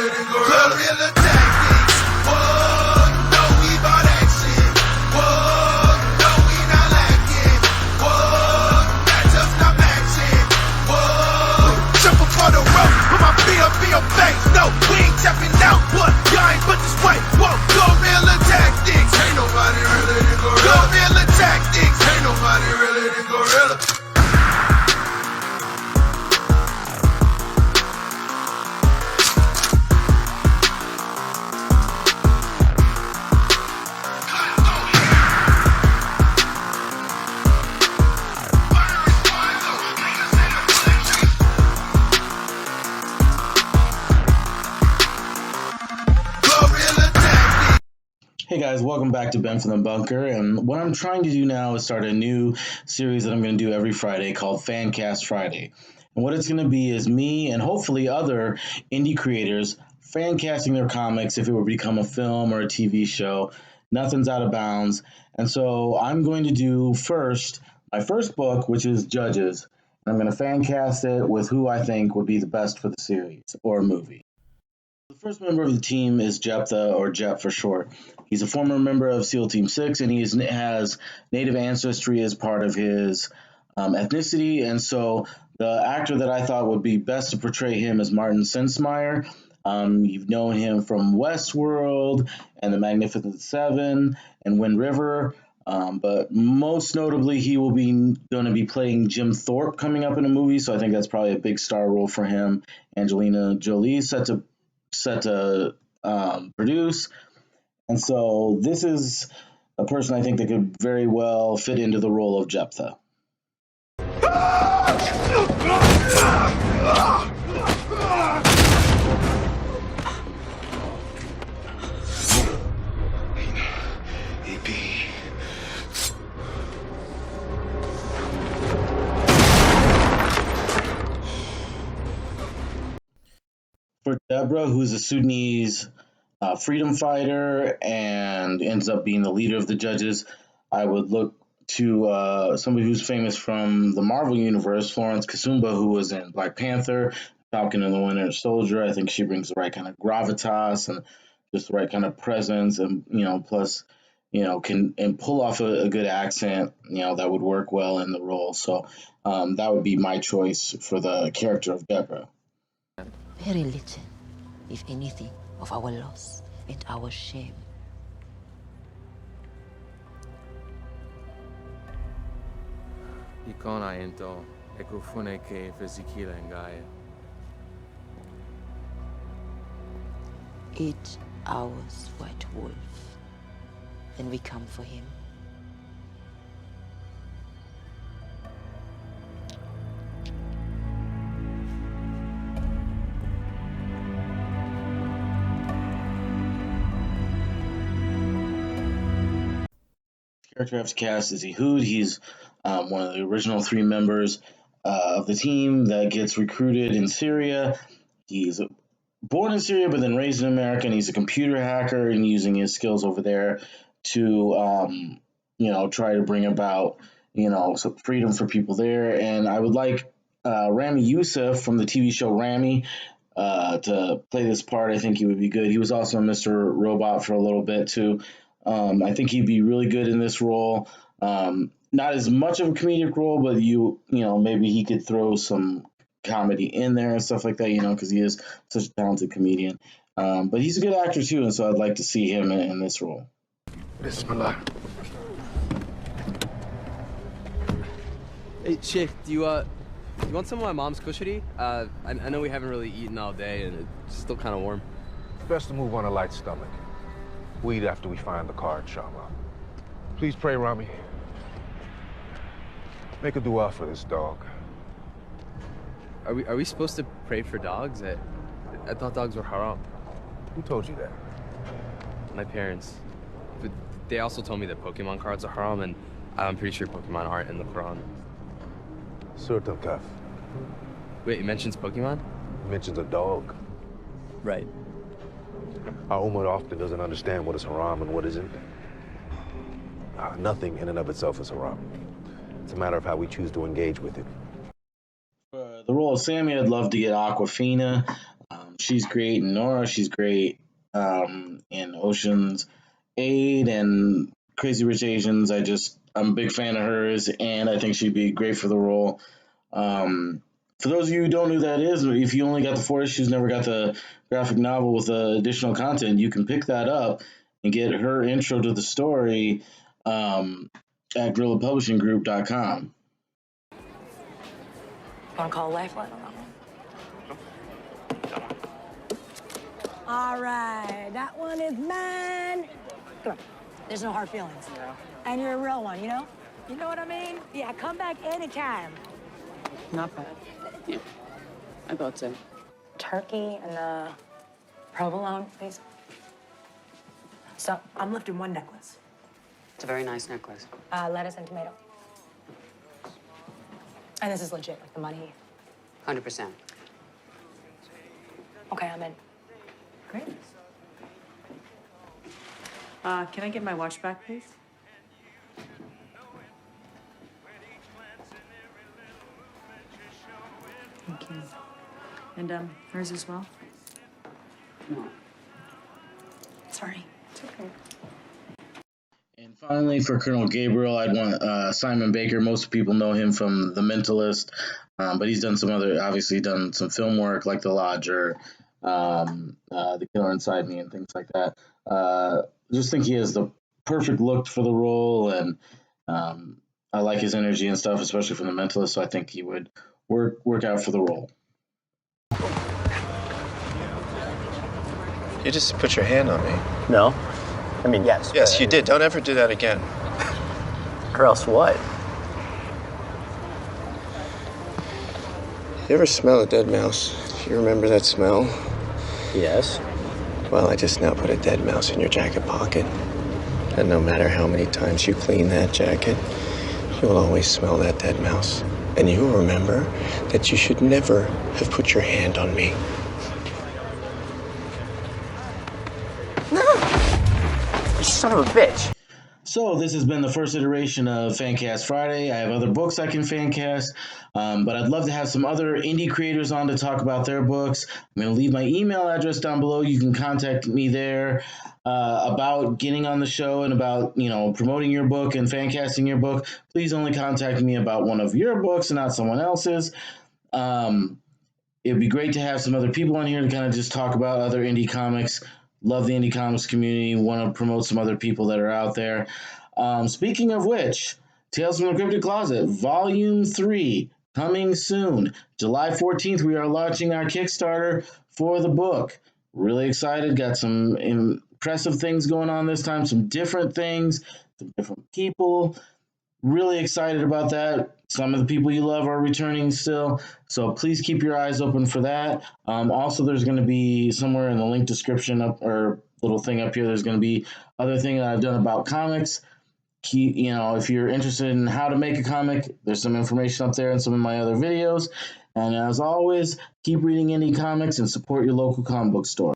realer than gorilla. Guerrilla tactics. Whoa, you know we bout action. Whoa, you know we not lacking. Whoa, matchups not matching. Whoa, triple for the rope. Put my feet up in your face. No, we ain't tapping out. What? Y'all ain't put this way. Whoa, guerrilla tactics. Ain't nobody realer than gorilla. Guerrilla tactics. Ain't nobody realer than gorilla. Hey guys, welcome back to Ben from the Bunker, and what I'm trying to do now is start a new series that I'm going to do every Friday called Fancast Friday. And what it's going to be is me and hopefully other indie creators fancasting their comics if it would become a film or a TV show. Nothing's out of bounds. And so I'm going to do first my first book, which is Judges, and I'm going to fancast it with who I think would be the best for the series or movie. The first member of the team is Jephthah, or Jep for short. He's a former member of SEAL Team 6, and he has Native ancestry as part of his ethnicity. And so the actor that I thought would be best to portray him is Martin Sensmeyer. You've known him from Westworld and The Magnificent Seven and Wind River. But most notably, he will be going to be playing Jim Thorpe coming up in a movie. So I think that's probably a big star role for him. Angelina Jolie set to produce. And so this is a person I think that could very well fit into the role of Jephthah. For Deborah, who's a Sudanese freedom fighter and ends up being the leader of the judges, I would look to somebody who's famous from the Marvel Universe, Florence Kasumba, who was in Black Panther, Falcon and the Winter Soldier. I think she brings the right kind of gravitas and just the right kind of presence, and plus, can pull off a good accent, that would work well in the role. So that would be my choice for the character of Deborah. Very little, if anything, of our loss and our shame. Ikona into ekufune ke fizikila ngaya. 8 hours, White Wolf. Then we come for him. Character I've cast is Ehud. He's one of the original 3 members of the team that gets recruited in Syria. He's born in Syria but then raised in America, and he's a computer hacker and using his skills over there to try to bring about some freedom for people there. And I would like Rami Youssef from the TV show Rami to play this part. I think he would be good. He was also Mr. Robot for a little bit too. I think he'd be really good in this role. Not as much of a comedic role, but maybe he could throw some comedy in there and stuff like that, because he is such a talented comedian. But he's a good actor too, and so I'd like to see him in this role. Bismillah. Hey, Sheikh, do you want some of my mom's kushari? I know we haven't really eaten all day, and it's still kind of warm. It's best to move on a light stomach. We'll eat after we find the car, inshallah. Please pray, Rami. Make a dua for this dog. Are we supposed to pray for dogs? I thought dogs were haram. Who told you that? My parents. But they also told me that Pokemon cards are haram, and I'm pretty sure Pokemon aren't in the Quran. Surat al-Kahf. Wait, it mentions Pokemon? It mentions a dog. Right. Our Ummah often doesn't understand what is haram and what isn't. Nothing in and of itself is haram. It's a matter of how we choose to engage with it. For the role of Sammy, I'd love to get Aquafina. She's great in Nora. She's great in Ocean's 8 and Crazy Rich Asians. I'm a big fan of hers, and I think she'd be great for the role. For those of you who don't know who that is, if you only got the 4 issues, never got the graphic novel with additional content, you can pick that up and get her intro to the story at GorillaPublishingGroup.com. Want to call a lifeline on that one? All right, that one is mine. Come on, there's no hard feelings. No. And you're a real one, you know? You know what I mean? Yeah, come back anytime. Not bad. Yeah, I thought so. Turkey and the provolone, please. So, I'm lifting one necklace. It's a very nice necklace. Lettuce and tomato. And this is legit, like the money. 100%. Okay, I'm in. Great. Can I get my watch back, please? Thank you. And hers as well? No. Sorry. It's okay. And finally, for Colonel Gabriel, I'd want Simon Baker. Most people know him from The Mentalist, but he's done obviously done some film work like The Lodger, The Killer Inside Me, and things like that. Just think he has the perfect look for the role, and I like his energy and stuff, especially from The Mentalist, so I think he would work out for the role. You just put your hand on me. No. I mean, yes. Yes, you did. Don't ever do that again. Or else what? You ever smell a dead mouse? You remember that smell? Yes. Well, I just now put a dead mouse in your jacket pocket. And no matter how many times you clean that jacket, you'll always smell that dead mouse. And you will remember that you should never have put your hand on me. Son of a bitch. So this has been the first iteration of Fancast Friday. I have other books I can fancast, but I'd love to have some other indie creators on to talk about their books. I'm going to leave my email address down below. You can contact me there about getting on the show and about, promoting your book and fancasting your book. Please only contact me about one of your books and not someone else's. It'd be great to have some other people on here to kind of just talk about other indie comics. Love the indie comics community. Want to promote some other people that are out there. Speaking of which, Tales from the Cryptic Closet, Volume 3, coming soon. July 14th, we are launching our Kickstarter for the book. Really excited. Got some impressive things going on this time. Some different things. Some different people. Really excited about that. Some of the people you love are returning still, so please keep your eyes open for that. Also, there's going to be somewhere in the link description or little thing up here, there's going to be other thing that I've done about comics. If you're interested in how to make a comic, there's some information up there in some of my other videos. And as always, keep reading indie comics and support your local comic book store.